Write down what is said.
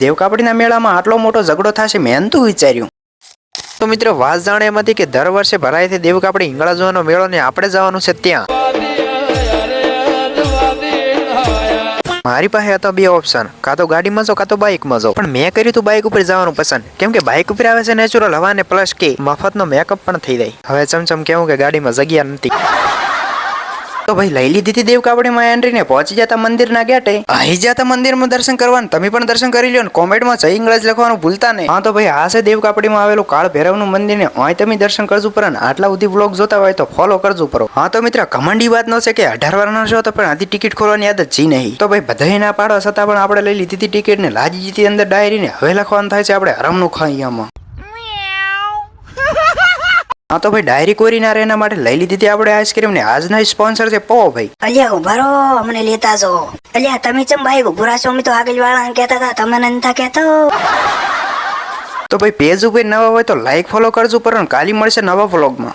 દેવકાપડીના મેળામાં આટલો મોટો ઝઘડો થશે મેં નતું વિચાર્યું. તો મિત્રો વાત જાણે એમ હતી કે દર વર્ષે ભરાય છે દેવકાપડી હિંગળા જોવાનો મેળો ને આપણે જવાનું છે ત્યાં. મારી પાસે હતા બે ઓપ્શન, કાં તો ગાડીમાં જાઓ કાં તો બાઇકમાં જાઓ, પણ મેં કર્યું તું બાઇક ઉપર જવાનું પસંદ, કેમ કે બાઇક ઉપર આવે છે નેચરલ હવા ને પ્લસ કે મફતનો મેકઅપ પણ થઈ જાય. હવે ચમચમ કેવું કે ગાડીમાં જગ્યા નથી. તો ભાઈ લઈ લીધી હતી દેવકાપડીમાં એન્ટ્રી ને પહોંચી જતા મંદિરના ગેટે. અહીં જતા મંદિરમાં દર્શન કરવાનું, તમે પણ દર્શન કરી લ્યો ને કોમેન્ટમાં જય ઇંગ્લિશ લખવાનું ભૂલતા નહીં. હા તો ભાઈ આ છે દેવકાપડીમાં આવેલું કાળ ભૈરવનું મંદિર ને અહીં તમે દર્શન કરજો પર આટલા સુધી વ્લોગ જોતા હોય તો ફોલો કરજો પર. હા તો મિત્ર કમાંડી વાત ન છે કે 18 વર્ષનો છો તો પણ આધી ટિકિટ ખોલવાની આદત જી નહીં. તો ભાઈ બધાય ના પાડવા છતાં પણ આપણે લઈ લીધી હતી ટિકિટ ને લાજી જીતી અંદર ડાયરી ને હવે લખવાનું થાય છે આપણે હરામનું ખાઈયામાં. હા તો ભાઈ ડાયરી કોરી ના રહે એના માટે લઈ લીધી હતી આપણે આઈસ્ક્રીમ ને આજના સ્પોન્સર છે પો ભાઈ. અલ્યા ઉભારો અમને લેતા જો. અલ્યા તમે ચમ ભાઈ ઉભરા છો, અમે તો આગળ વાળા કહેતા હતા, તમે નતા કહેતો. તો ભાઈ પેજ ઉપર નવા હોય તો લાઈક ફોલો કરજો પર કાલી મળશે નવા વ્લોગમાં.